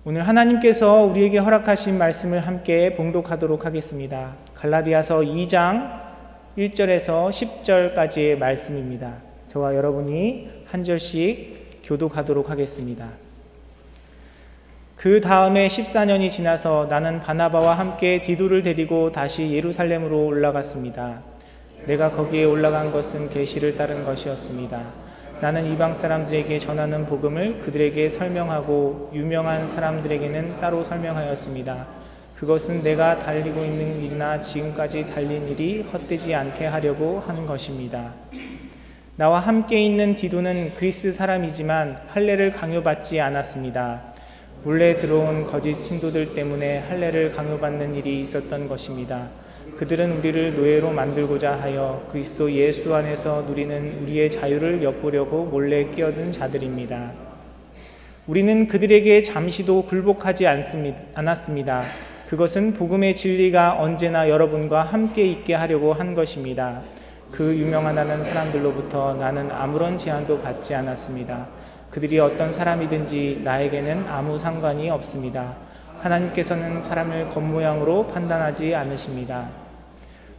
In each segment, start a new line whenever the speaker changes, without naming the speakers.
오늘 하나님께서 우리에게 허락하신 말씀을 함께 봉독하도록 하겠습니다. 갈라디아서 2장 1절에서 10절까지의 말씀입니다. 저와 여러분이 한 절씩 교독하도록 하겠습니다. 그 다음에 14년이 지나서 나는 바나바와 함께 디도를 데리고 다시 예루살렘으로 올라갔습니다. 내가 거기에 올라간 것은 계시를 따른 것이었습니다. 나는 이방 사람들에게 전하는 복음을 그들에게 설명하고 유명한 사람들에게는 따로 설명하였습니다. 그것은 내가 달리고 있는 일이나 지금까지 달린 일이 헛되지 않게 하려고 하는 것입니다. 나와 함께 있는 디도는 그리스 사람이지만 할례를 강요받지 않았습니다. 몰래 들어온 거짓 신도들 때문에 할례를 강요받는 일이 있었던 것입니다. 그들은 우리를 노예로 만들고자 하여 그리스도 예수 안에서 누리는 우리의 자유를 엿보려고 몰래 끼어든 자들입니다. 우리는 그들에게 잠시도 굴복하지 않았습니다. 그것은 복음의 진리가 언제나 여러분과 함께 있게 하려고 한 것입니다. 그 유명하다는 사람들로부터 나는 아무런 제한도 받지 않았습니다. 그들이 어떤 사람이든지 나에게는 아무 상관이 없습니다. 하나님께서는 사람을 겉모양으로 판단하지 않으십니다.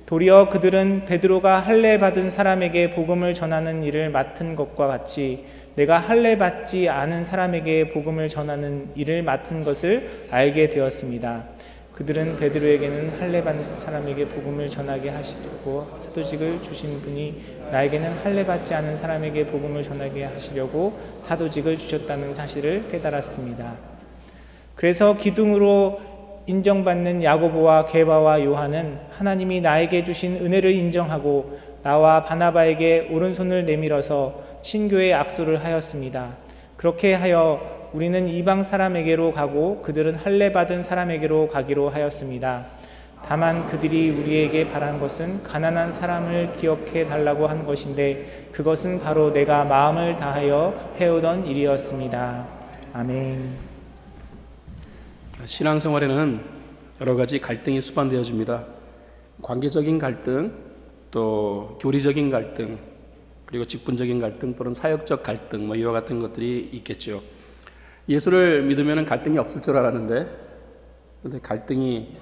도리어 그들은 베드로가 할례 받은 사람에게 복음을 전하는 일을 맡은 것과 같이 내가 할례 받지 않은 사람에게 복음을 전하는 일을 맡은 것을 알게 되었습니다. 그들은 베드로에게는 할례 받은 사람에게 복음을 전하게 하시려고 사도직을 주신 분이 나에게는 할례 받지 않은 사람에게 복음을 전하게 하시려고 사도직을 주셨다는 사실을 깨달았습니다. 그래서 기둥으로 인정받는 야고보와 게바와 요한은 하나님이 나에게 주신 은혜를 인정하고 나와 바나바에게 오른손을 내밀어서 친교의 악수를 하였습니다. 그렇게 하여 우리는 이방 사람에게로 가고 그들은 할례 받은 사람에게로 가기로 하였습니다. 다만 그들이 우리에게 바란 것은 가난한 사람을 기억해 달라고 한 것인데 그것은 바로 내가 마음을 다하여 해오던 일이었습니다. 아멘.
신앙생활에는 여러 가지 갈등이 수반되어집니다. 관계적인 갈등, 또 교리적인 갈등, 그리고 직분적인 갈등 또는 사역적 갈등, 이와 같은 것들이 있겠죠. 예수를 믿으면 갈등이 없을 줄 알았는데, 그런데 갈등이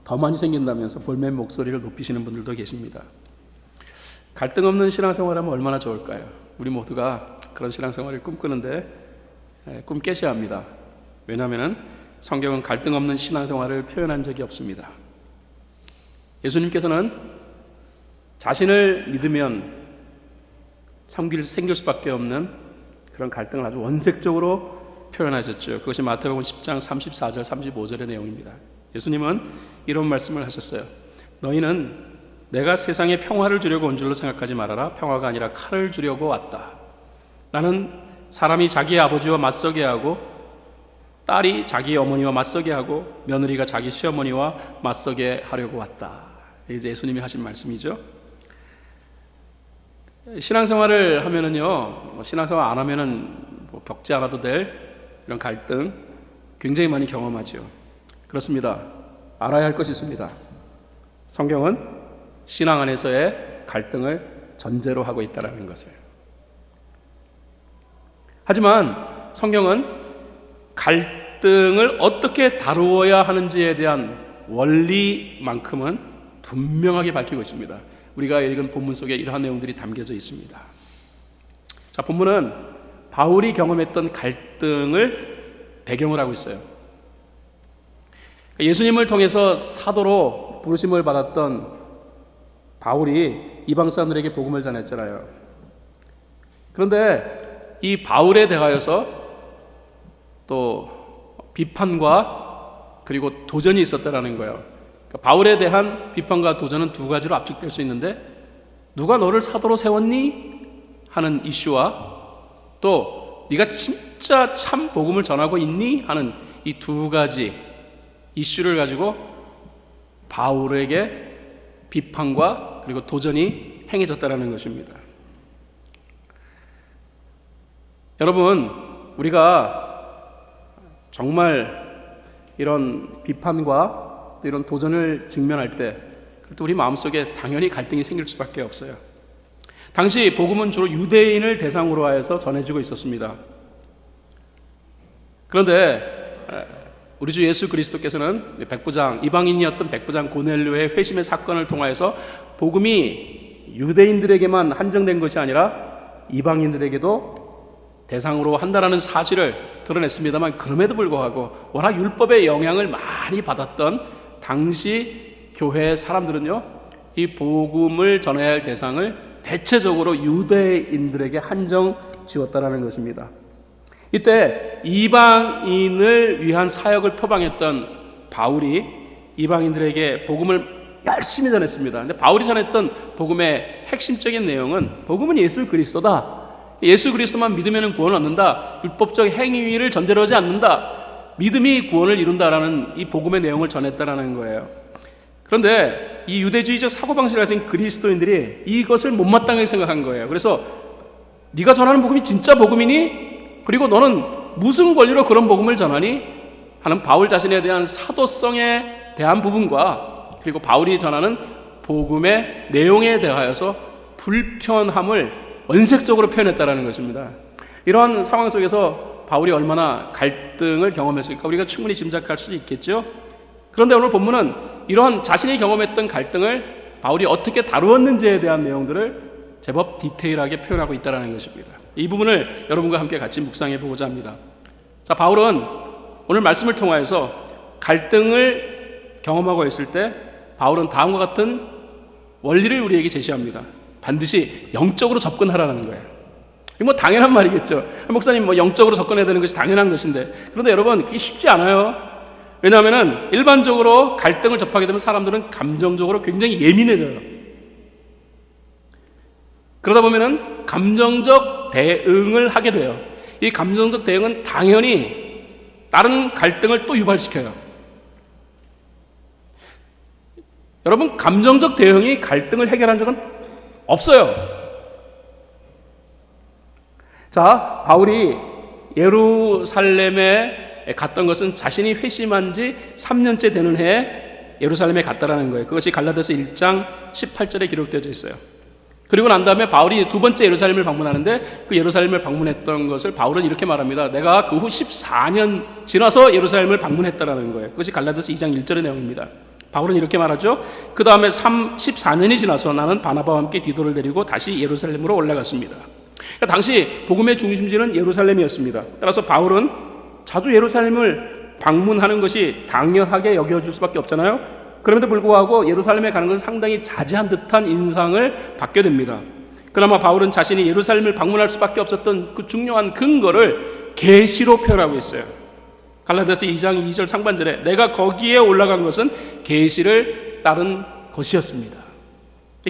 더 많이 생긴다면서 볼멘 목소리를 높이시는 분들도 계십니다. 갈등 없는 신앙생활하면 얼마나 좋을까요? 우리 모두가 그런 신앙생활을 꿈꾸는데 꿈 깨셔야 합니다. 왜냐하면 성경은 갈등 없는 신앙생활을 표현한 적이 없습니다. 예수님께서는 자신을 믿으면 생길 수밖에 없는 그런 갈등을 아주 원색적으로 표현하셨죠. 그것이 마태복음 10장 34절 35절의 내용입니다. 예수님은 이런 말씀을 하셨어요. 너희는 내가 세상에 평화를 주려고 온 줄로 생각하지 말아라. 평화가 아니라 칼을 주려고 왔다. 나는 사람이 자기의 아버지와 맞서게 하고 딸이 자기 어머니와 맞서게 하고 며느리가 자기 시어머니와 맞서게 하려고 왔다. 이제 예수님이 하신 말씀이죠. 신앙생활을 하면은요, 신앙생활 안 하면은 겪지 않아도 될 이런 갈등 굉장히 많이 경험하죠. 그렇습니다. 알아야 할 것이 있습니다. 성경은 신앙 안에서의 갈등을 전제로 하고 있다는 것을. 하지만 성경은 갈등을 어떻게 다루어야 하는지에 대한 원리만큼은 분명하게 밝히고 있습니다. 우리가 읽은 본문 속에 이러한 내용들이 담겨져 있습니다. 자, 본문은 바울이 경험했던 갈등을 배경으로 하고 있어요. 예수님을 통해서 사도로 부르심을 받았던 바울이 이방 사람들에게 복음을 전했잖아요. 그런데 이 바울에 대하여서 또 비판과 그리고 도전이 있었다라는 거예요. 그러니까 바울에 대한 비판과 도전은 두 가지로 압축될 수 있는데 누가 너를 사도로 세웠니? 하는 이슈와 또 네가 진짜 참 복음을 전하고 있니? 하는 이 두 가지 이슈를 가지고 바울에게 비판과 그리고 도전이 행해졌다라는 것입니다. 여러분, 우리가 정말 이런 비판과 또 이런 도전을 직면할 때 우리 마음속에 당연히 갈등이 생길 수밖에 없어요. 당시 복음은 주로 유대인을 대상으로 하여서 전해지고 있었습니다. 그런데 우리 주 예수 그리스도께서는 백부장, 이방인이었던 백부장 고넬료의 회심의 사건을 통하여서 복음이 유대인들에게만 한정된 것이 아니라 이방인들에게도 대상으로 한다라는 사실을 드러냈습니다만, 그럼에도 불구하고 워낙 율법의 영향을 많이 받았던 당시 교회 사람들은요, 이 복음을 전해야 할 대상을 대체적으로 유대인들에게 한정 지었다라는 것입니다. 이때 이방인을 위한 사역을 표방했던 바울이 이방인들에게 복음을 열심히 전했습니다. 근데 바울이 전했던 복음의 핵심적인 내용은, 복음은 예수 그리스도다. 예수 그리스도만 믿으면 구원을 얻는다. 율법적 행위를 전제로 하지 않는다. 믿음이 구원을 이룬다라는 이 복음의 내용을 전했다라는 거예요. 그런데 이 유대주의적 사고방식을 가진 그리스도인들이 이것을 못마땅하게 생각한 거예요. 그래서 네가 전하는 복음이 진짜 복음이니? 그리고 너는 무슨 권리로 그런 복음을 전하니? 하는 바울 자신에 대한 사도성에 대한 부분과, 그리고 바울이 전하는 복음의 내용에 대하여서 불편함을 원색적으로 표현했다라는 것입니다. 이런 상황 속에서 바울이 얼마나 갈등을 경험했을까 우리가 충분히 짐작할 수 있겠죠. 그런데 오늘 본문은 이러한 자신이 경험했던 갈등을 바울이 어떻게 다루었는지에 대한 내용들을 제법 디테일하게 표현하고 있다는 것입니다. 이 부분을 여러분과 함께 같이 묵상해 보고자 합니다. 자, 바울은 오늘 말씀을 통하여서 갈등을 경험하고 있을 때 바울은 다음과 같은 원리를 우리에게 제시합니다. 반드시 영적으로 접근하라는 거예요. 이거 뭐 당연한 말이겠죠. 목사님 뭐 영적으로 접근해야 되는 것이 당연한 것인데, 그런데 여러분 그게 쉽지 않아요. 왜냐하면 일반적으로 갈등을 접하게 되면 사람들은 감정적으로 굉장히 예민해져요. 그러다 보면은 감정적 대응을 하게 돼요. 이 감정적 대응은 당연히 다른 갈등을 또 유발시켜요. 여러분, 감정적 대응이 갈등을 해결한 적은 없어요. 자, 바울이 예루살렘에 갔던 것은 자신이 회심한 지 3년째 되는 해에 예루살렘에 갔다라는 거예요. 그것이 갈라디아서 1장 18절에 기록되어져 있어요. 그리고 난 다음에 바울이 두 번째 예루살렘을 방문하는데, 그 예루살렘을 방문했던 것을 바울은 이렇게 말합니다. 내가 그 후 14년 지나서 예루살렘을 방문했다라는 거예요. 그것이 갈라디아서 2장 1절의 내용입니다. 바울은 이렇게 말하죠. 그 다음에 14년이 지나서 나는 바나바와 함께 디도를 데리고 다시 예루살렘으로 올라갔습니다. 그러니까 당시 복음의 중심지는 예루살렘이었습니다. 따라서 바울은 자주 예루살렘을 방문하는 것이 당연하게 여겨질 수밖에 없잖아요. 그럼에도 불구하고 예루살렘에 가는 것은 상당히 자제한 듯한 인상을 받게 됩니다. 그나마 바울은 자신이 예루살렘을 방문할 수밖에 없었던 그 중요한 근거를 계시로 표현하고 있어요. 갈라디아서 2장 2절 상반절에 내가 거기에 올라간 것은 계시를 따른 것이었습니다.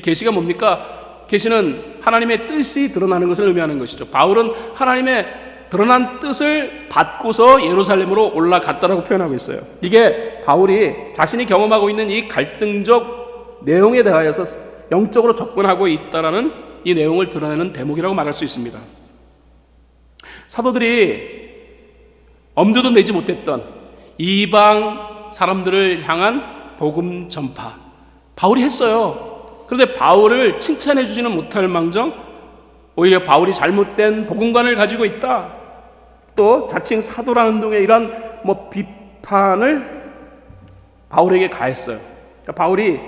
계시가 뭡니까? 계시는 하나님의 뜻이 드러나는 것을 의미하는 것이죠. 바울은 하나님의 드러난 뜻을 받고서 예루살렘으로 올라갔다라고 표현하고 있어요. 이게 바울이 자신이 경험하고 있는 이 갈등적 내용에 대하여서 영적으로 접근하고 있다라는 이 내용을 드러내는 대목이라고 말할 수 있습니다. 사도들이 엄두도 내지 못했던 이방 사람들을 향한 복음 전파, 바울이 했어요. 그런데 바울을 칭찬해 주지는 못할 망정 오히려 바울이 잘못된 복음관을 가지고 있다, 또 자칭 사도라는 등의 이런 비판을 바울에게 가했어요. 그러니까 바울이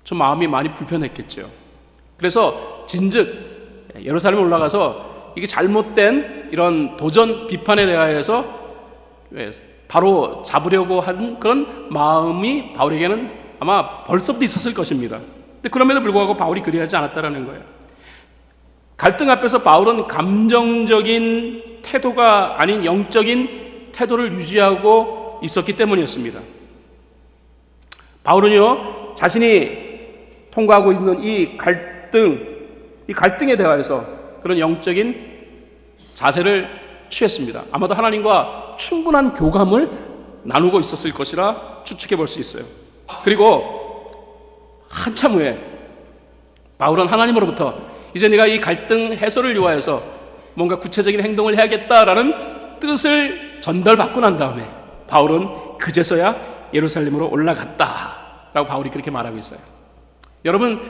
좀 마음이 많이 불편했겠죠. 그래서 진즉 예루살렘에 올라가서 이게 잘못된 이런 도전 비판에 대하여서 바로 잡으려고 하는 그런 마음이 바울에게는 아마 벌써부터 있었을 것입니다. 근데 그럼에도 불구하고 바울이 그리하지 않았다라는 거예요. 갈등 앞에서 바울은 감정적인 태도가 아닌 영적인 태도를 유지하고 있었기 때문이었습니다. 바울은요, 자신이 통과하고 있는 이 갈등에 대하여서 그런 영적인 자세를 취했습니다. 아마도 하나님과 충분한 교감을 나누고 있었을 것이라 추측해 볼 수 있어요. 그리고 한참 후에 바울은 하나님으로부터 이제 네가 이 갈등 해소를 위하여서 뭔가 구체적인 행동을 해야겠다라는 뜻을 전달받고 난 다음에 바울은 그제서야 예루살렘으로 올라갔다라고 바울이 그렇게 말하고 있어요. 여러분,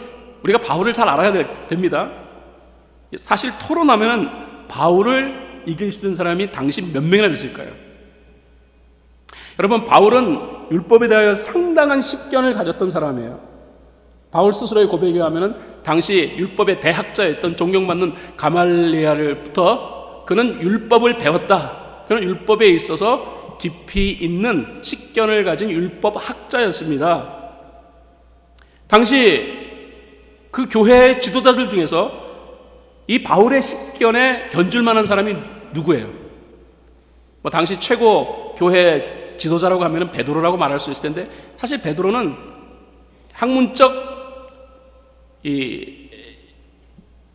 우리가 바울을 잘 알아야 됩니다. 사실 토론하면 바울을 이길 수 있는 사람이 당신 몇 명이나 됐을까요? 여러분, 바울은 율법에 대하여 상당한 식견을 가졌던 사람이에요. 바울 스스로의 고백에 의하면 당시 율법의 대학자였던 존경받는 가말리엘부터 그는 율법을 배웠다. 그는 율법에 있어서 깊이 있는 식견을 가진 율법학자였습니다. 당시 그 교회의 지도자들 중에서 이 바울의 식견에 견줄 만한 사람이 누구예요? 뭐 당시 최고 교회 지도자라고 하면 베드로라고 말할 수 있을 텐데, 사실 베드로는 학문적 이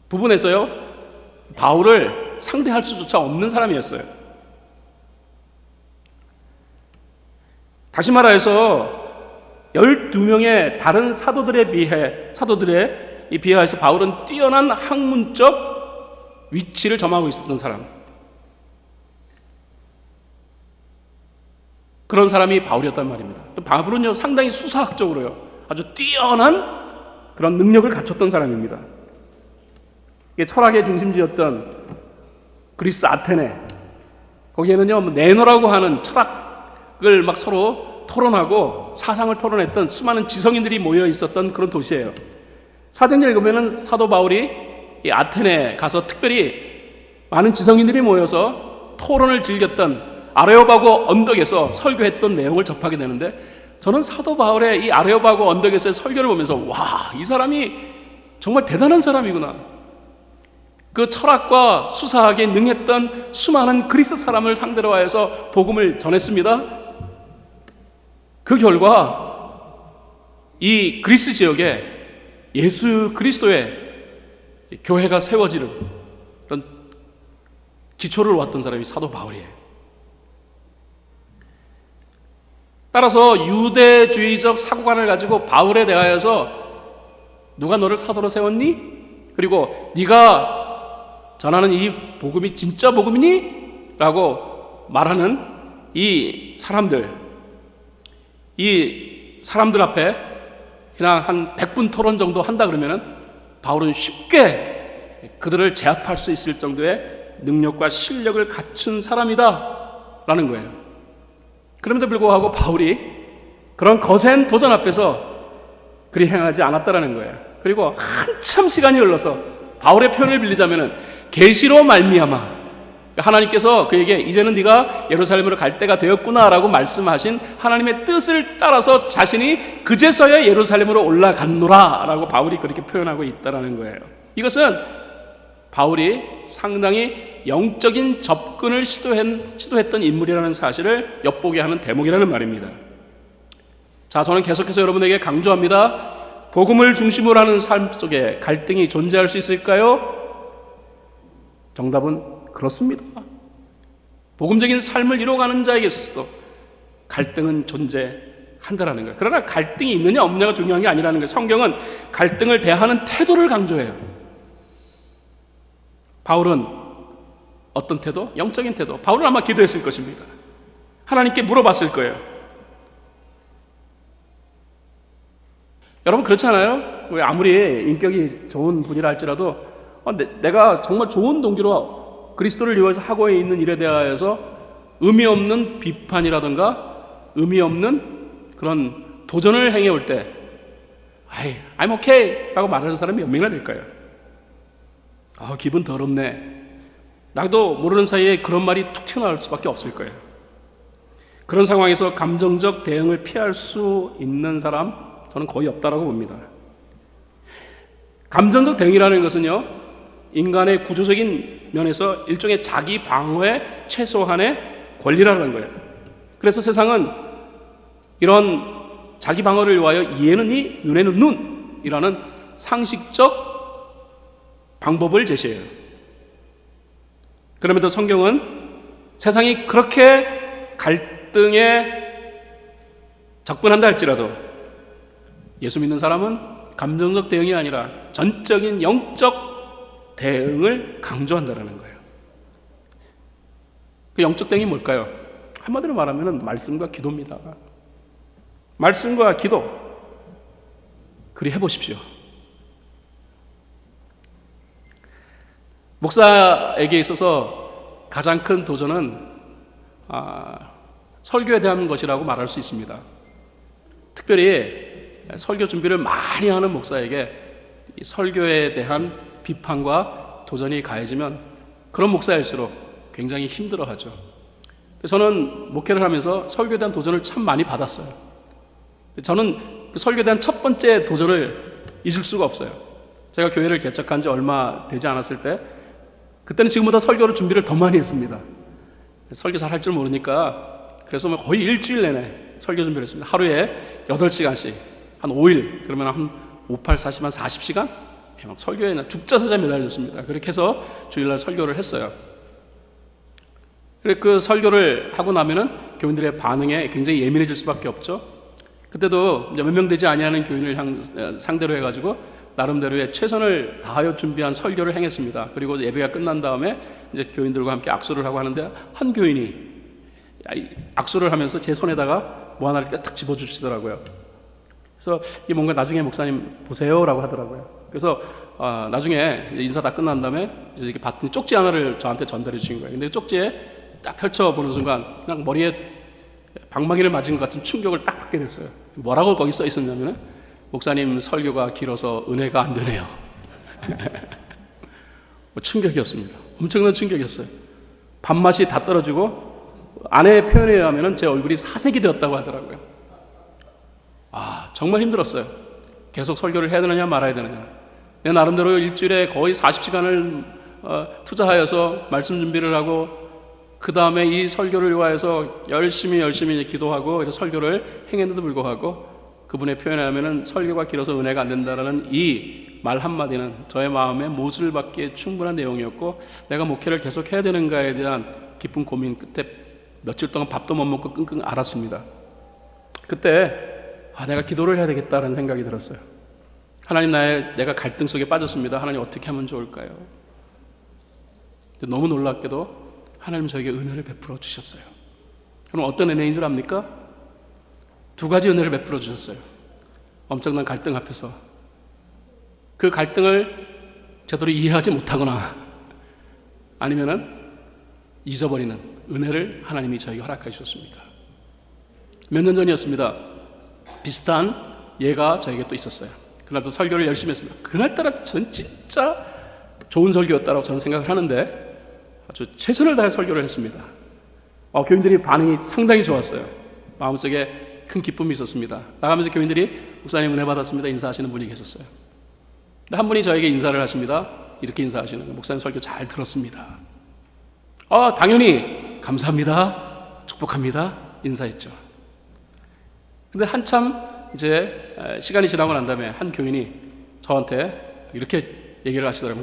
부분에서요, 바울을 상대할 수조차 없는 사람이었어요. 다시 말해서 12명의 다른 사도들에 비해서 바울은 뛰어난 학문적 위치를 점하고 있었던 사람. 그런 사람이 바울이었단 말입니다. 바울은요, 상당히 수사학적으로요, 아주 뛰어난 그런 능력을 갖췄던 사람입니다. 철학의 중심지였던 그리스 아테네, 거기에는요, 네노라고 하는 철학을 막 서로 토론하고 사상을 토론했던 수많은 지성인들이 모여 있었던 그런 도시예요. 사도행전 읽으면은 사도 바울이 이 아테네 가서 특별히 많은 지성인들이 모여서 토론을 즐겼던 아레오바고 언덕에서 설교했던 내용을 접하게 되는데, 저는 사도 바울의 이 아레오바고 언덕에서의 설교를 보면서 와, 이 사람이 정말 대단한 사람이구나. 그 철학과 수사학에 능했던 수많은 그리스 사람을 상대로 하여서 복음을 전했습니다. 그 결과 이 그리스 지역에 예수 그리스도의 교회가 세워지는 그런 기초를 놓았던 사람이 사도 바울이에요. 따라서 유대주의적 사고관을 가지고 바울에 대하여서 누가 너를 사도로 세웠니? 그리고 네가 전하는 이 복음이 진짜 복음이니? 라고 말하는 이 사람들 앞에 그냥 한 100분 토론 정도 한다 그러면은 바울은 쉽게 그들을 제압할 수 있을 정도의 능력과 실력을 갖춘 사람이다 라는 거예요. 그럼에도 불구하고 바울이 그런 거센 도전 앞에서 그리 행하지 않았다라는 거예요. 그리고 한참 시간이 흘러서 바울의 표현을 빌리자면은 계시로 말미암아 하나님께서 그에게 이제는 네가 예루살렘으로 갈 때가 되었구나라고 말씀하신 하나님의 뜻을 따라서 자신이 그제서야 예루살렘으로 올라갔노라라고 바울이 그렇게 표현하고 있다라는 거예요. 이것은 바울이 상당히 영적인 접근을 시도했던 인물이라는 사실을 엿보게 하는 대목이라는 말입니다. 자, 저는 계속해서 여러분에게 강조합니다. 복음을 중심으로 하는 삶 속에 갈등이 존재할 수 있을까요? 정답은 그렇습니다. 복음적인 삶을 이루어가는 자에게 있어서 갈등은 존재한다라는 거예요. 그러나 갈등이 있느냐 없느냐가 중요한 게 아니라는 거예요. 성경은 갈등을 대하는 태도를 강조해요. 바울은 어떤 태도? 영적인 태도. 바울은 아마 기도했을 것입니다. 하나님께 물어봤을 거예요. 여러분 그렇잖아요? 아무리 인격이 좋은 분이라 할지라도 내가 정말 좋은 동기로 그리스도를 위해서 하고 있는 일에 대하여서 의미 없는 비판이라든가 의미 없는 그런 도전을 행해올 때 I'm okay 라고 말하는 사람이 몇 명이나 될까요? 기분 더럽네. 나도 모르는 사이에 그런 말이 툭 튀어나올 수밖에 없을 거예요. 그런 상황에서 감정적 대응을 피할 수 있는 사람 저는 거의 없다라고 봅니다. 감정적 대응이라는 것은요, 인간의 구조적인 면에서 일종의 자기 방어의 최소한의 권리라는 거예요. 그래서 세상은 이런 자기 방어를 위하여 이에는 이, 눈에는 눈이라는 상식적 방법을 제시해요. 그럼에도 성경은 세상이 그렇게 갈등에 접근한다 할지라도 예수 믿는 사람은 감정적 대응이 아니라 전적인 영적 대응을 강조한다는 거예요. 그 영적 대응이 뭘까요? 한마디로 말하면 말씀과 기도입니다. 말씀과 기도, 그리 해보십시오. 목사에게 있어서 가장 큰 도전은 설교에 대한 것이라고 말할 수 있습니다. 특별히 설교 준비를 많이 하는 목사에게 이 설교에 대한 비판과 도전이 가해지면 그런 목사일수록 굉장히 힘들어하죠. 저는 목회를 하면서 설교에 대한 도전을 참 많이 받았어요. 저는 그 설교에 대한 첫 번째 도전을 잊을 수가 없어요. 제가 교회를 개척한 지 얼마 되지 않았을 때, 그때는 지금보다 설교를 준비를 더 많이 했습니다. 설교 잘 할 줄 모르니까 그래서 거의 일주일 내내 설교 준비를 했습니다. 하루에 8시간씩 한 5일, 그러면 한 5, 8, 40, 한 40시간? 막 설교에 죽자사자 매달렸습니다. 그렇게 해서 주일날 설교를 했어요. 그 설교를 하고 나면은 교인들의 반응에 굉장히 예민해질 수밖에 없죠. 그때도 몇 명 되지 아니하는 교인을 상대로 해가지고 나름대로의 최선을 다하여 준비한 설교를 행했습니다. 그리고 예배가 끝난 다음에 이제 교인들과 함께 악수를 하고 하는데, 한 교인이 악수를 하면서 제 손에다가 뭐 하나를 딱 집어주시더라고요. 그래서 이게 뭔가 나중에 목사님 보세요라고 하더라고요. 그래서 나중에 인사 다 끝난 다음에 이렇게 봤더니 쪽지 하나를 저한테 전달해 주신 거예요. 근데 쪽지에 딱 펼쳐보는 순간 그냥 머리에 방망이를 맞은 것 같은 충격을 딱 받게 됐어요. 뭐라고 거기 써 있었냐면, 목사님 설교가 길어서 은혜가 안 되네요. 충격이었습니다. 엄청난 충격이었어요. 밥맛이 다 떨어지고 아내의 표현에 의하면 제 얼굴이 사색이 되었다고 하더라고요. 정말 힘들었어요. 계속 설교를 해야 되느냐 말아야 되느냐. 내 나름대로 일주일에 거의 40시간을 투자하여서 말씀 준비를 하고, 그 다음에 이 설교를 위하여서 열심히 기도하고 설교를 행했는데도 불구하고, 그분의 표현에 하면은 설교가 길어서 은혜가 안 된다라는 이 말 한마디는 저의 마음에 못을 받기에 충분한 내용이었고, 내가 목회를 계속 해야 되는가에 대한 깊은 고민 끝에 며칠 동안 밥도 못 먹고 끙끙 앓았습니다. 그때 내가 기도를 해야 되겠다는 생각이 들었어요. 하나님, 내가 갈등 속에 빠졌습니다. 하나님, 어떻게 하면 좋을까요? 너무 놀랍게도 하나님 저에게 은혜를 베풀어 주셨어요. 그럼 어떤 은혜인 줄 압니까? 2가지 은혜를 베풀어 주셨어요. 엄청난 갈등 앞에서 그 갈등을 제대로 이해하지 못하거나 아니면은 잊어버리는 은혜를 하나님이 저에게 허락해 주셨습니다. 몇 년 전이었습니다. 비슷한 예가 저에게 또 있었어요. 그날도 설교를 열심히 했습니다. 그날따라 전 진짜 좋은 설교였다고 저는 생각을 하는데, 아주 최선을 다해 설교를 했습니다. 교인들이 반응이 상당히 좋았어요. 마음속에 큰 기쁨이 있었습니다. 나가면서 교인들이 목사님 은혜 받았습니다 인사하시는 분이 계셨어요. 근데 한 분이 저에게 인사를 하십니다. 이렇게 인사하시는 거예요. 목사님 설교 잘 들었습니다. 당연히 감사합니다, 축복합니다 인사했죠. 근데 한참 이제 시간이 지나고 난 다음에 한 교인이 저한테 이렇게 얘기를 하시더라고요.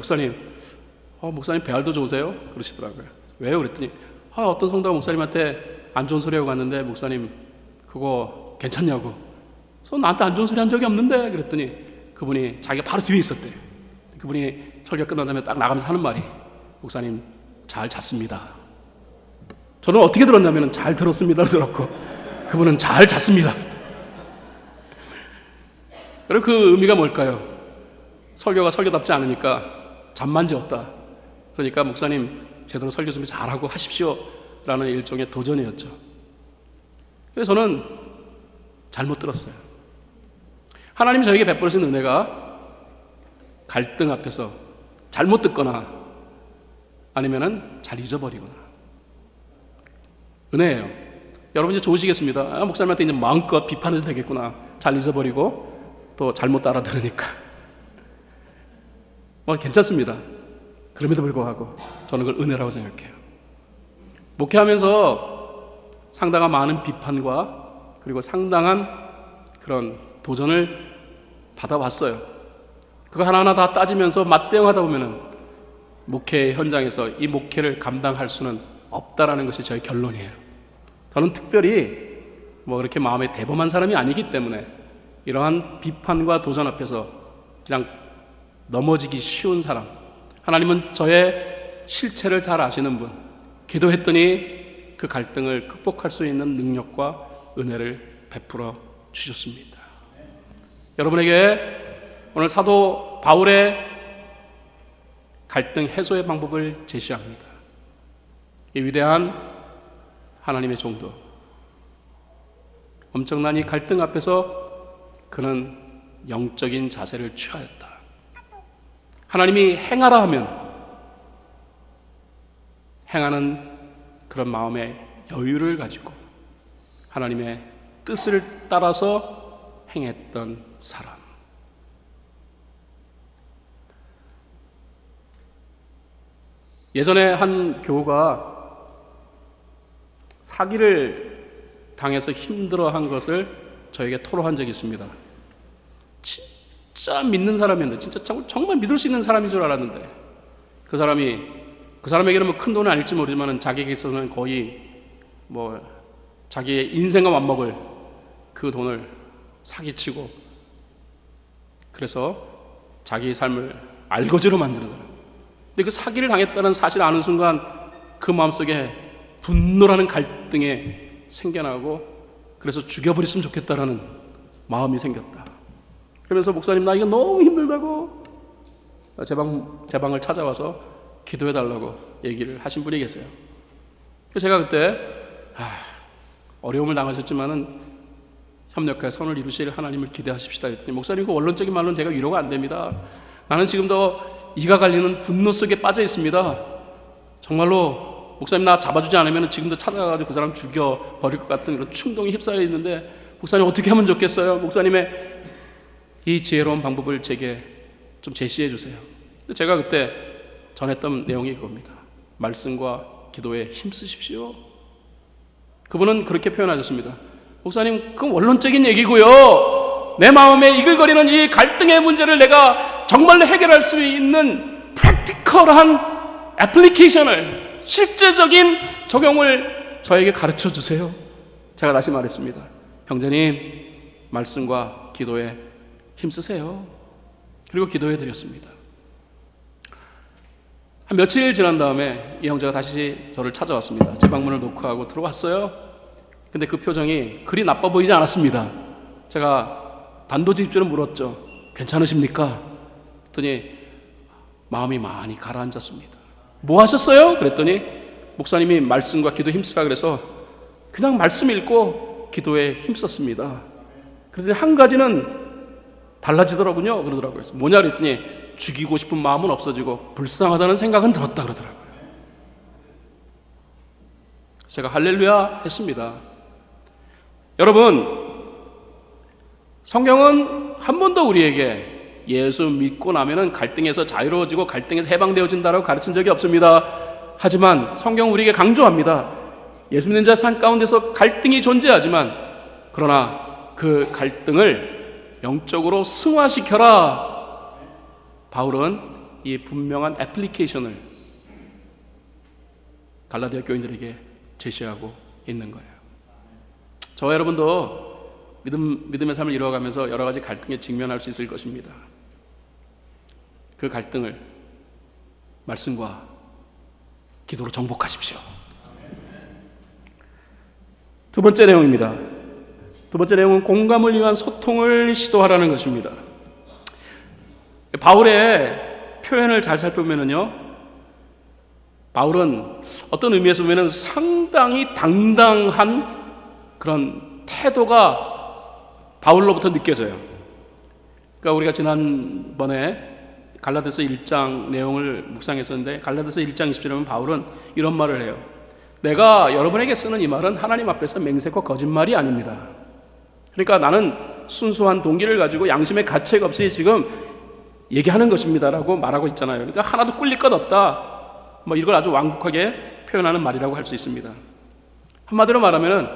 목사님 배알도 좋으세요? 그러시더라고요. 왜요? 그랬더니 어떤 성도가 목사님한테 안 좋은 소리 하고 갔는데 목사님 그거 괜찮냐고. 그래서 나한테 안 좋은 소리 한 적이 없는데 그랬더니 그분이 자기가 바로 뒤에 있었대요. 그분이 설교 끝난 다음에 딱 나가면서 하는 말이, 목사님 잘 잤습니다. 저는 어떻게 들었냐면 잘 들었습니다로 들었고, 그분은 잘 잤습니다. 그럼 그 의미가 뭘까요? 설교가 설교답지 않으니까 잠만 재웠다. 그러니까 목사님 제대로 설교 준비 잘하고 하십시오 라는 일종의 도전이었죠. 그래서 저는 잘못 들었어요. 하나님이 저에게 베풀으신 은혜가 갈등 앞에서 잘못 듣거나 아니면은 잘 잊어버리거나 은혜예요. 여러분 이제 좋으시겠습니다. 목사님한테 이제 마음껏 비판해도 되겠구나. 잘 잊어버리고 또 잘못 알아들으니까 괜찮습니다. 그럼에도 불구하고 저는 그걸 은혜라고 생각해요. 목회하면서 상당한 많은 비판과 그리고 상당한 그런 도전을 받아왔어요. 그거 하나하나 다 따지면서 맞대응하다 보면은 목회 현장에서 이 목회를 감당할 수는 없다라는 것이 저의 결론이에요. 저는 특별히 그렇게 마음에 대범한 사람이 아니기 때문에 이러한 비판과 도전 앞에서 그냥 넘어지기 쉬운 사람, 하나님은 저의 실체를 잘 아시는 분, 기도했더니 그 갈등을 극복할 수 있는 능력과 은혜를 베풀어 주셨습니다. 여러분에게 오늘 사도 바울의 갈등 해소의 방법을 제시합니다. 이 위대한 하나님의 종도, 엄청난 이 갈등 앞에서 그는 영적인 자세를 취하였다. 하나님이 행하라 하면 행하는 그런 마음의 여유를 가지고 하나님의 뜻을 따라서 행했던 사람. 예전에 한 교우가 사기를 당해서 힘들어한 것을 저에게 토로한 적이 있습니다. 진짜 믿는 사람이었는데, 진짜 정말 믿을 수 있는 사람인 줄 알았는데, 그 사람에게는 뭐 큰 돈은 아닐지 모르지만 자기에게 있어서는 거의 뭐 자기의 인생과 맞먹을 그 돈을 사기치고, 그래서 자기 삶을 알거지로 만드는 사람. 근데 그 사기를 당했다는 사실을 아는 순간 그 마음속에 분노라는 갈등이 생겨나고, 그래서 죽여버렸으면 좋겠다라는 마음이 생겼다. 그러면서 목사님, 나 이거 너무 힘들다고 제 방을 찾아와서 기도해달라고 얘기를 하신 분이 계세요. 그래서 제가 그때 어려움을 당하셨지만은 협력하여 선을 이루실 하나님을 기대하십시다 했더니, 목사님, 그 원론적인 말로는 제가 위로가 안 됩니다. 나는 지금도 이가 갈리는 분노 속에 빠져 있습니다. 정말로 목사님, 나 잡아주지 않으면 지금도 찾아가지고 그 사람 죽여버릴 것 같은 그런 충동에 휩싸여 있는데, 목사님 어떻게 하면 좋겠어요? 목사님의 이 지혜로운 방법을 제게 좀 제시해 주세요. 제가 그때 전했던 내용이 그겁니다. 말씀과 기도에 힘쓰십시오. 그분은 그렇게 표현하셨습니다. 목사님, 그건 원론적인 얘기고요. 내 마음에 이글거리는 이 갈등의 문제를 내가 정말로 해결할 수 있는 프랙티컬한 애플리케이션을, 실제적인 적용을 저에게 가르쳐 주세요. 제가 다시 말했습니다. 형제님, 말씀과 기도에 힘쓰세요. 그리고 기도해 드렸습니다. 한 며칠 지난 다음에 이 형제가 다시 저를 찾아왔습니다. 제 방문을 노크하고 들어왔어요. 근데 그 표정이 그리 나빠 보이지 않았습니다. 제가 단도직입적으로 물었죠. 괜찮으십니까? 그랬더니 마음이 많이 가라앉았습니다. 뭐 하셨어요? 그랬더니 목사님이 말씀과 기도 힘쓰라 그래서 그냥 말씀 읽고 기도에 힘썼습니다. 그랬더니 한 가지는 달라지더라고요. 그러더라고요. 뭐냐 그랬더니 죽이고 싶은 마음은 없어지고 불쌍하다는 생각은 들었다 그러더라고요. 제가 할렐루야 했습니다. 여러분, 성경은 한 번도 우리에게 예수 믿고 나면은 갈등에서 자유로워지고 갈등에서 해방되어진다라고 가르친 적이 없습니다. 하지만 성경은 우리에게 강조합니다. 예수 믿는 자 삶 가운데서 갈등이 존재하지만, 그러나 그 갈등을 영적으로 승화시켜라. 바울은 이 분명한 애플리케이션을 갈라디아 교인들에게 제시하고 있는 거예요. 저와 여러분도 믿음의 삶을 이루어가면서 여러 가지 갈등에 직면할 수 있을 것입니다. 그 갈등을 말씀과 기도로 정복하십시오. 두 번째 내용입니다. 두 번째 내용은 공감을 위한 소통을 시도하라는 것입니다. 바울의 표현을 잘 살펴보면요, 바울은 어떤 의미에서 보면 상당히 당당한 그런 태도가 바울로부터 느껴져요. 그러니까 우리가 지난번에 갈라디아서 1장 내용을 묵상했었는데, 갈라디아서 1장 20절에 보면 바울은 이런 말을 해요. 내가 여러분에게 쓰는 이 말은 하나님 앞에서 맹세코 거짓말이 아닙니다. 그러니까 나는 순수한 동기를 가지고 양심의 가책 없이 지금 얘기하는 것입니다라고 말하고 있잖아요. 그러니까 하나도 꿀릴 것 없다. 뭐 이걸 아주 완곡하게 표현하는 말이라고 할 수 있습니다. 한마디로 말하면은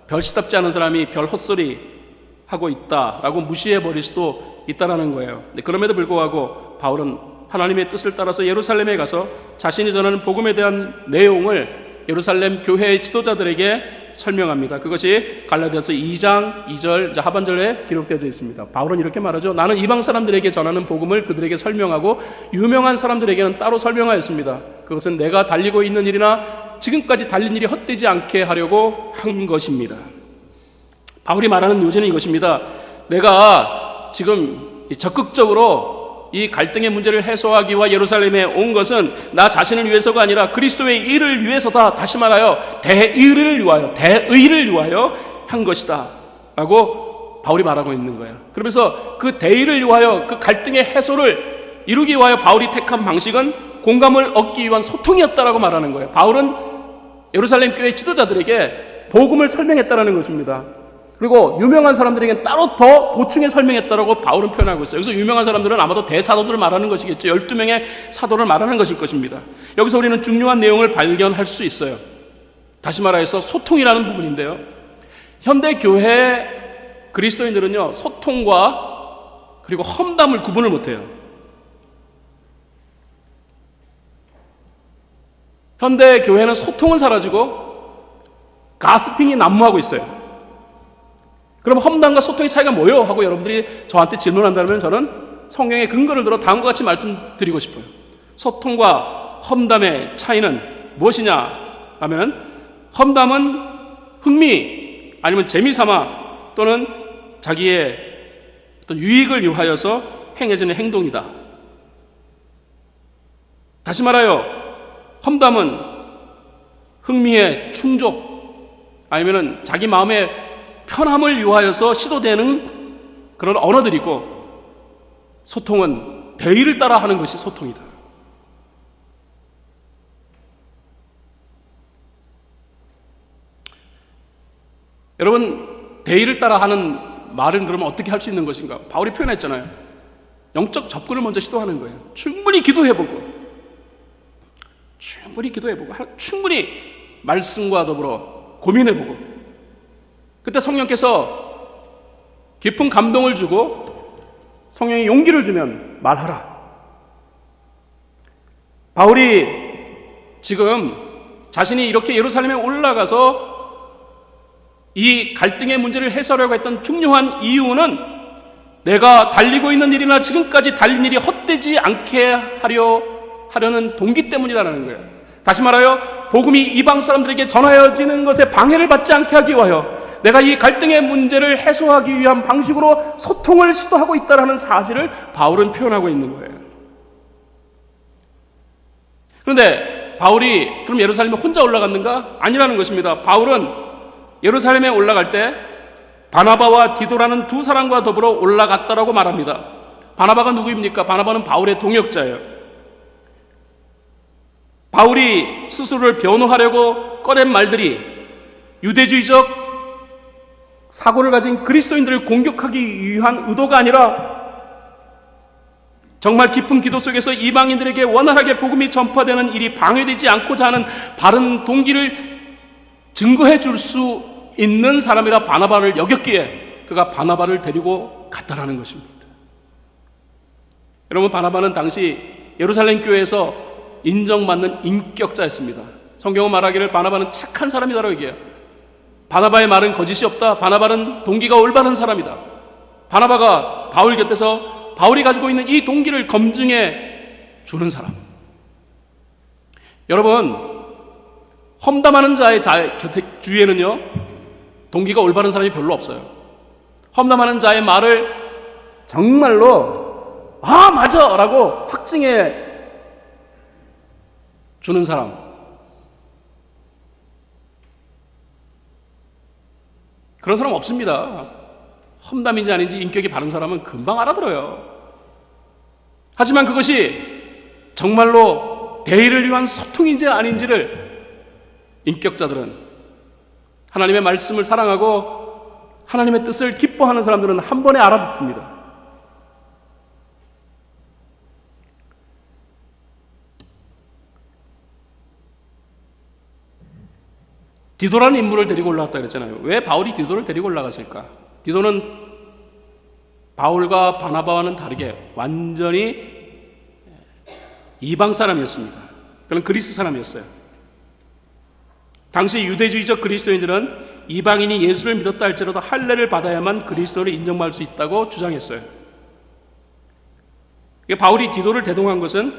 별 시답지 않은 사람이 별 헛소리 하고 있다라고 무시해 버릴 수도 있다라는 거예요. 그럼에도 불구하고 바울은 하나님의 뜻을 따라서 예루살렘에 가서 자신이 전하는 복음에 대한 내용을 예루살렘 교회의 지도자들에게 설명합니다. 그것이 갈라디아서 2장 2절 하반절에 기록되어 있습니다. 바울은 이렇게 말하죠. 나는 이방 사람들에게 전하는 복음을 그들에게 설명하고 유명한 사람들에게는 따로 설명하였습니다. 그것은 내가 달리고 있는 일이나 지금까지 달린 일이 헛되지 않게 하려고 한 것입니다. 바울이 말하는 요지는 이것입니다. 내가 지금 적극적으로 이 갈등의 문제를 해소하기 위해 예루살렘에 온 것은 나 자신을 위해서가 아니라 그리스도의 일을 위해서다. 다시 말하여 대의를 위하여 한 것이다 라고 바울이 말하고 있는 거예요. 그러면서 그 대의를 위하여 그 갈등의 해소를 이루기 위하여 바울이 택한 방식은 공감을 얻기 위한 소통이었다라고 말하는 거예요. 바울은 예루살렘 교회 지도자들에게 복음을 설명했다라는 것입니다. 그리고 유명한 사람들에게는 따로 더 보충해 설명했다라고 바울은 표현하고 있어요. 여기서 유명한 사람들은 아마도 대사도들을 말하는 것이겠죠. 12명의 사도를 말하는 것일 것입니다. 여기서 우리는 중요한 내용을 발견할 수 있어요. 다시 말해서 소통이라는 부분인데요. 현대 교회 그리스도인들은요, 소통과 그리고 험담을 구분을 못해요. 현대 교회는 소통은 사라지고 가스핑이 난무하고 있어요. 그럼 험담과 소통의 차이가 뭐예요? 하고 여러분들이 저한테 질문한다면 저는 성경의 근거를 들어 다음과 같이 말씀드리고 싶어요. 소통과 험담의 차이는 무엇이냐 하면, 험담은 흥미 아니면 재미삼아 또는 자기의 어떤 유익을 위하여서 행해지는 행동이다. 다시 말하여 험담은 흥미의 충족 아니면 자기 마음의 편함을 위하여서 시도되는 그런 언어들이고, 소통은 대의를 따라 하는 것이 소통이다. 여러분, 대의를 따라 하는 말은 그러면 어떻게 할 수 있는 것인가? 바울이 표현했잖아요. 영적 접근을 먼저 시도하는 거예요. 충분히 기도해보고, 충분히 말씀과 더불어 고민해보고, 그때 성령께서 깊은 감동을 주고 성령이 용기를 주면 말하라. 바울이 지금 자신이 이렇게 예루살렘에 올라가서 이 갈등의 문제를 해소하려고 했던 중요한 이유는 내가 달리고 있는 일이나 지금까지 달린 일이 헛되지 않게 하려는 동기 때문이라는 거예요. 다시 말하여 복음이 이방 사람들에게 전하여지는 것에 방해를 받지 않게 하기 위하여 내가 이 갈등의 문제를 해소하기 위한 방식으로 소통을 시도하고 있다는 사실을 바울은 표현하고 있는 거예요. 그런데 바울이 그럼 예루살렘에 혼자 올라갔는가? 아니라는 것입니다. 바울은 예루살렘에 올라갈 때 바나바와 디도라는 두 사람과 더불어 올라갔다라고 말합니다. 바나바가 누구입니까? 바나바는 바울의 동역자예요. 바울이 스스로를 변호하려고 꺼낸 말들이 유대주의적 사고를 가진 그리스도인들을 공격하기 위한 의도가 아니라 정말 깊은 기도 속에서 이방인들에게 원활하게 복음이 전파되는 일이 방해되지 않고자 하는 바른 동기를 증거해 줄 수 있는 사람이라 바나바를 여겼기에 그가 바나바를 데리고 갔다라는 것입니다. 여러분, 바나바는 당시 예루살렘 교회에서 인정받는 인격자였습니다. 성경은 말하기를 바나바는 착한 사람이다라고 얘기해요. 바나바의 말은 거짓이 없다. 바나바는 동기가 올바른 사람이다. 바나바가 바울 곁에서 바울이 가지고 있는 이 동기를 검증해 주는 사람. 여러분, 험담하는 자의 곁에 주위에는요, 동기가 올바른 사람이 별로 없어요. 험담하는 자의 말을 정말로 아 맞아 라고 확증해 주는 사람, 그런 사람 없습니다. 험담인지 아닌지 인격이 바른 사람은 금방 알아들어요. 하지만 그것이 정말로 대의를 위한 소통인지 아닌지를 인격자들은, 하나님의 말씀을 사랑하고 하나님의 뜻을 기뻐하는 사람들은 한 번에 알아듣습니다. 디도라는 인물을 데리고 올라갔다 그랬잖아요. 왜 바울이 디도를 데리고 올라갔을까? 디도는 바울과 바나바와는 다르게 완전히 이방 사람이었습니다. 그는 그리스 사람이었어요. 당시 유대주의적 그리스도인들은 이방인이 예수를 믿었다 할지라도 할례를 받아야만 그리스도를 인정받을 수 있다고 주장했어요. 바울이 디도를 대동한 것은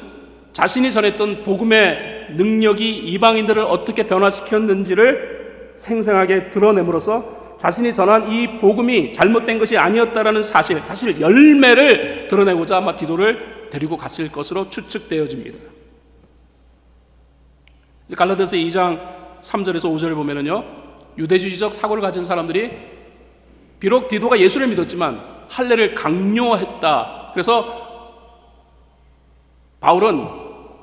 자신이 전했던 복음의 능력이 이방인들을 어떻게 변화시켰는지를 생생하게 드러냄으로써 자신이 전한 이 복음이 잘못된 것이 아니었다라는 사실 열매를 드러내고자 아마 디도를 데리고 갔을 것으로 추측되어집니다. 갈라디아서 2장 3절에서 5절을 보면은요, 유대주의적 사고를 가진 사람들이 비록 디도가 예수를 믿었지만 할례를 강요했다. 그래서 바울은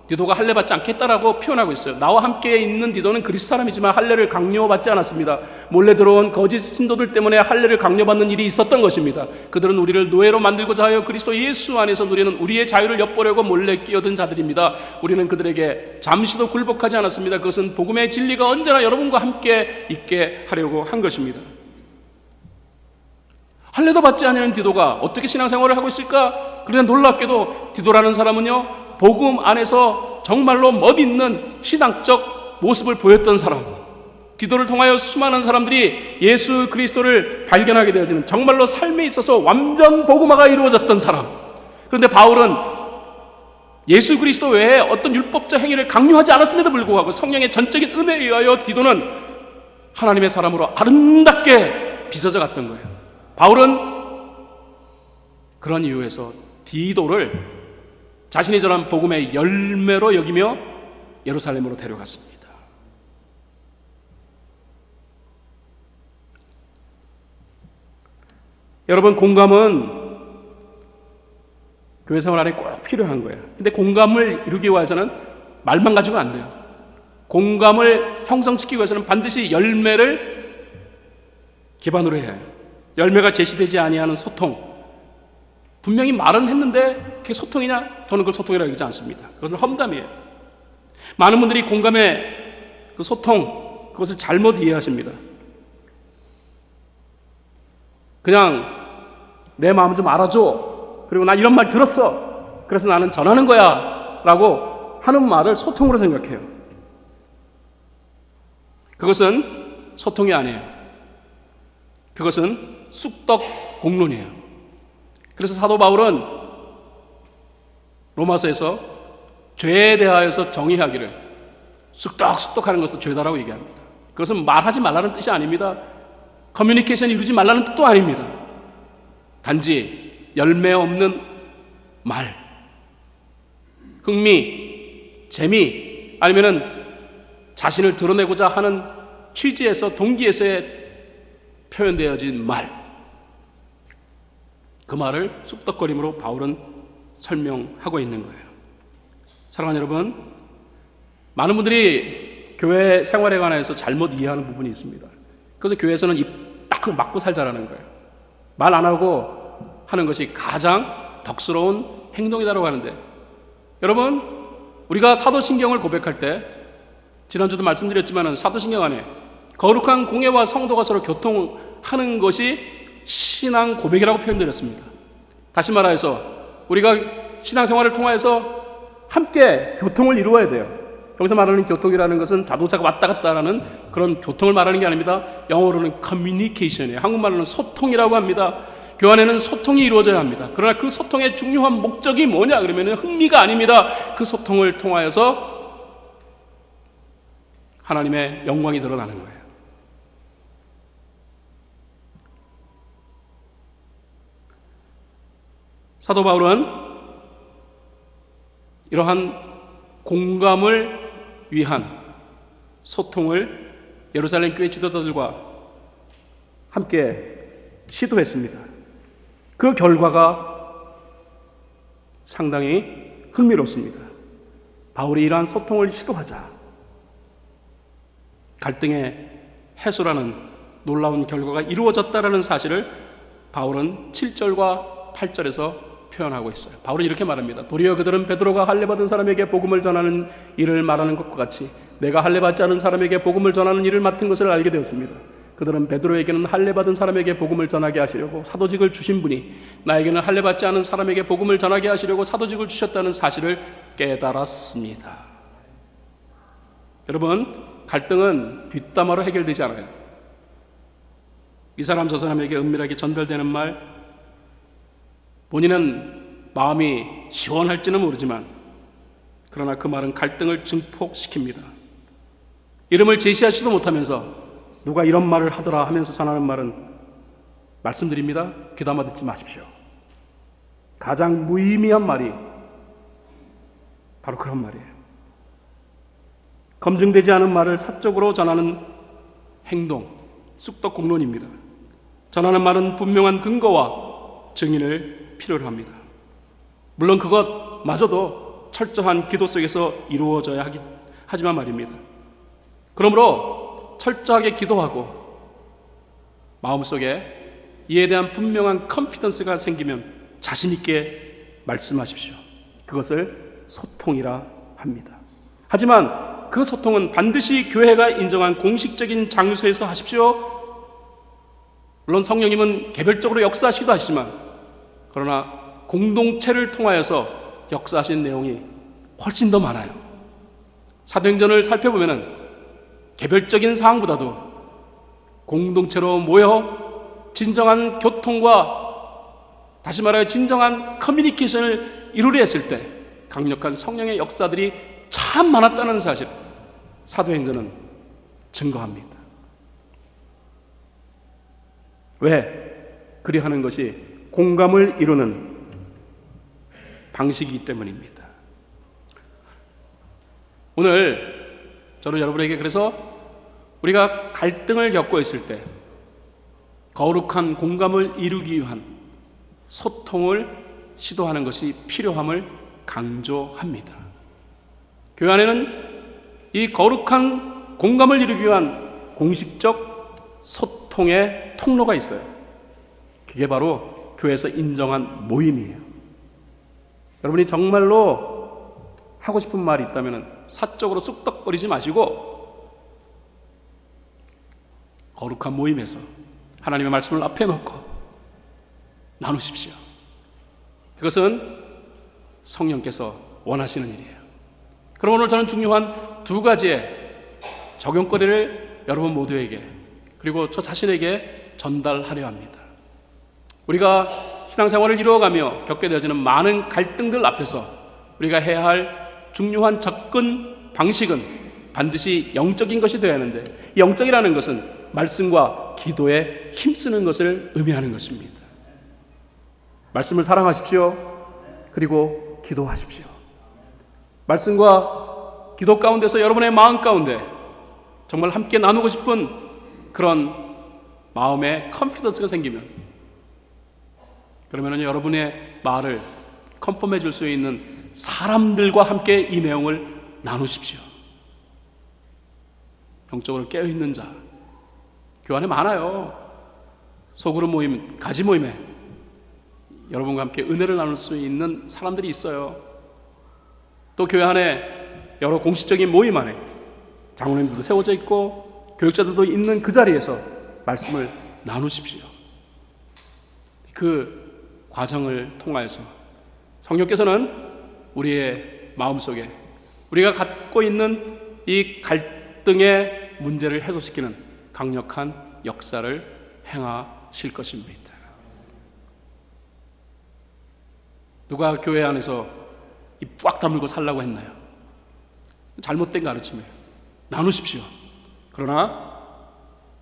디도가 할례 받지 않겠다라고 표현하고 있어요. 나와 함께 있는 디도는 그리스 사람이지만 할례를 강요받지 않았습니다. 몰래 들어온 거짓 신도들 때문에 할례를 강요받는 일이 있었던 것입니다. 그들은 우리를 노예로 만들고자 하여 그리스도 예수 안에서 누리는 우리의 자유를 엿보려고 몰래 끼어든 자들입니다. 우리는 그들에게 잠시도 굴복하지 않았습니다. 그것은 복음의 진리가 언제나 여러분과 함께 있게 하려고 한 것입니다. 할례도 받지 않는 디도가 어떻게 신앙생활을 하고 있을까? 그런데 놀랍게도 디도라는 사람은요, 복음 안에서 정말로 멋있는 신앙적 모습을 보였던 사람, 디도를 통하여 수많은 사람들이 예수 그리스도를 발견하게 되어지는 정말로 삶에 있어서 완전 복음화가 이루어졌던 사람. 그런데 바울은 예수 그리스도 외에 어떤 율법적 행위를 강요하지 않았음에도 불구하고 성령의 전적인 은혜에 의하여 디도는 하나님의 사람으로 아름답게 빚어져 갔던 거예요. 바울은 그런 이유에서 디도를 자신이 전한 복음의 열매로 여기며 예루살렘으로 데려갔습니다. 여러분, 공감은 교회 생활 안에 꼭 필요한 거예요. 근데 공감을 이루기 위해서는 말만 가지고 안 돼요. 공감을 형성시키기 위해서는 반드시 열매를 기반으로 해야 해요. 열매가 제시되지 아니하는 소통. 분명히 말은 했는데 그게 소통이냐? 저는 그걸 소통이라고 여기지 않습니다. 그것은 험담이에요. 많은 분들이 공감의 그 소통, 그것을 잘못 이해하십니다. 그냥 내 마음 좀 알아줘. 그리고 나 이런 말 들었어. 그래서 나는 전하는 거야. 라고 하는 말을 소통으로 생각해요. 그것은 소통이 아니에요. 그것은 쑥떡 공론이에요. 그래서 사도 바울은 로마서에서 죄에 대하여서 정의하기를 쑥떡쑥떡 하는 것도 죄다라고 얘기합니다. 그것은 말하지 말라는 뜻이 아닙니다. 커뮤니케이션을 이루지 말라는 뜻도 아닙니다. 단지 열매 없는 말, 흥미, 재미, 아니면은 자신을 드러내고자 하는 취지에서, 동기에서의 표현되어진 말, 그 말을 쑥덕거림으로 바울은 설명하고 있는 거예요. 사랑하는 여러분, 많은 분들이 교회 생활에 관해서 잘못 이해하는 부분이 있습니다. 그래서 교회에서는 입 딱 막고 살자라는 거예요. 말 안 하고 하는 것이 가장 덕스러운 행동이다라고 하는데, 여러분, 우리가 사도신경을 고백할 때, 지난주도 말씀드렸지만 사도신경 안에 거룩한 공예와 성도가 서로 교통하는 것이 신앙 고백이라고 표현드렸습니다. 다시 말해서 우리가 신앙생활을 통해서 함께 교통을 이루어야 돼요. 여기서 말하는 교통이라는 것은 자동차가 왔다 갔다 하는 그런 교통을 말하는 게 아닙니다. 영어로는 커뮤니케이션이에요. 한국말로는 소통이라고 합니다. 교회 안에는 소통이 이루어져야 합니다. 그러나 그 소통의 중요한 목적이 뭐냐 그러면 흥미가 아닙니다. 그 소통을 통하여서 하나님의 영광이 드러나는 거예요. 사도 바울은 이러한 공감을 위한 소통을 예루살렘 교회 지도자들과 함께 시도했습니다. 그 결과가 상당히 흥미롭습니다. 바울이 이러한 소통을 시도하자 갈등의 해소라는 놀라운 결과가 이루어졌다는 사실을 바울은 7절과 8절에서 표현하고 있어요. 바울은 이렇게 말합니다. 도리어 그들은 베드로가 할례받은 사람에게 복음을 전하는 일을 말하는 것과 같이 내가 할례받지 않은 사람에게 복음을 전하는 일을 맡은 것을 알게 되었습니다. 그들은 베드로에게는 할례받은 사람에게 복음을 전하게 하시려고 사도직을 주신 분이 나에게는 할례받지 않은 사람에게 복음을 전하게 하시려고 사도직을 주셨다는 사실을 깨달았습니다. 여러분, 갈등은 뒷담화로 해결되지 않아요. 이 사람 저 사람에게 은밀하게 전달되는 말, 본인은 마음이 시원할지는 모르지만 그러나 그 말은 갈등을 증폭시킵니다. 이름을 제시하지도 못하면서 누가 이런 말을 하더라 하면서 전하는 말은, 말씀드립니다. 귀담아 듣지 마십시오. 가장 무의미한 말이 바로 그런 말이에요. 검증되지 않은 말을 사적으로 전하는 행동, 쑥덕공론입니다. 전하는 말은 분명한 근거와 증인을 필요로 합니다. 물론 그것마저도 철저한 기도 속에서 이루어져야 하지만 말입니다. 그러므로 철저하게 기도하고 마음속에 이에 대한 분명한 컨피던스가 생기면 자신 있게 말씀하십시오. 그것을 소통이라 합니다. 하지만 그 소통은 반드시 교회가 인정한 공식적인 장소에서 하십시오. 물론 성령님은 개별적으로 역사하시기도 하시지만, 그러나 공동체를 통하여서 역사하신 내용이 훨씬 더 많아요. 사도행전을 살펴보면 개별적인 사항보다도 공동체로 모여 진정한 교통과, 다시 말하여 진정한 커뮤니케이션을 이루려 했을 때 강력한 성령의 역사들이 참 많았다는 사실, 사도행전은 증거합니다. 왜? 그리하는 것이 공감을 이루는 방식이기 때문입니다. 오늘 저는 여러분에게 그래서 우리가 갈등을 겪고 있을 때 거룩한 공감을 이루기 위한 소통을 시도하는 것이 필요함을 강조합니다. 교회 안에는 이 거룩한 공감을 이루기 위한 공식적 소통의 통로가 있어요. 그게 바로 교회에서 인정한 모임이에요. 여러분이 정말로 하고 싶은 말이 있다면 사적으로 쑥덕거리지 마시고 거룩한 모임에서 하나님의 말씀을 앞에 놓고 나누십시오. 그것은 성령께서 원하시는 일이에요. 그럼 오늘 저는 중요한 두 가지의 적용거리를 여러분 모두에게, 그리고 저 자신에게 전달하려 합니다. 우리가 신앙생활을 이루어가며 겪게 되어지는 많은 갈등들 앞에서 우리가 해야 할 중요한 접근 방식은 반드시 영적인 것이 되어야 하는데, 이 영적이라는 것은 말씀과 기도에 힘쓰는 것을 의미하는 것입니다. 말씀을 사랑하십시오. 그리고 기도하십시오. 말씀과 기도 가운데서 여러분의 마음 가운데 정말 함께 나누고 싶은 그런 마음의 컨피던스가 생기면, 그러면 여러분의 말을 컨펌해 줄 수 있는 사람들과 함께 이 내용을 나누십시오. 영적으로 깨어있는 자, 교회 안에 많아요. 소그룹 모임, 가지 모임에 여러분과 함께 은혜를 나눌 수 있는 사람들이 있어요. 또 교회 안에 여러 공식적인 모임 안에 장로님들도 세워져 있고 교육자들도 있는 그 자리에서 말씀을 나누십시오. 그 과정을 통하여서 성령께서는 우리의 마음속에 우리가 갖고 있는 이 갈등의 문제를 해소시키는 강력한 역사를 행하실 것입니다. 누가 교회 안에서 입 꽉 다물고 살라고 했나요? 잘못된 가르침이에요. 나누십시오. 그러나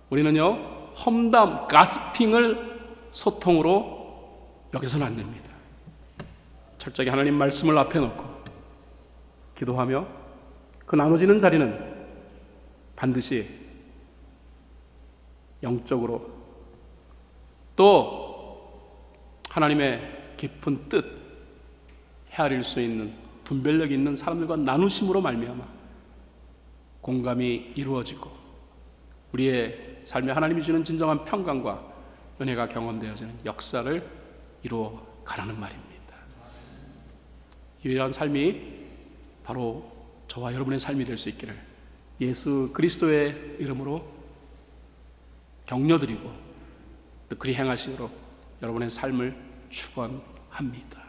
우리는요, 험담, 가스핑을 소통으로 여기서는 안 됩니다. 철저하게 하나님 말씀을 앞에 놓고 기도하며 그 나눠지는 자리는 반드시 영적으로 또 하나님의 깊은 뜻 헤아릴 수 있는 분별력 있는 사람들과 나누심으로 말미암아 공감이 이루어지고 우리의 삶에 하나님이 주는 진정한 평강과 은혜가 경험되어지는 역사를 이루어 가라는 말입니다. 이러한 삶이 바로 저와 여러분의 삶이 될 수 있기를 예수 그리스도의 이름으로 격려드리고 또 그리 행하시도록 여러분의 삶을 축원합니다.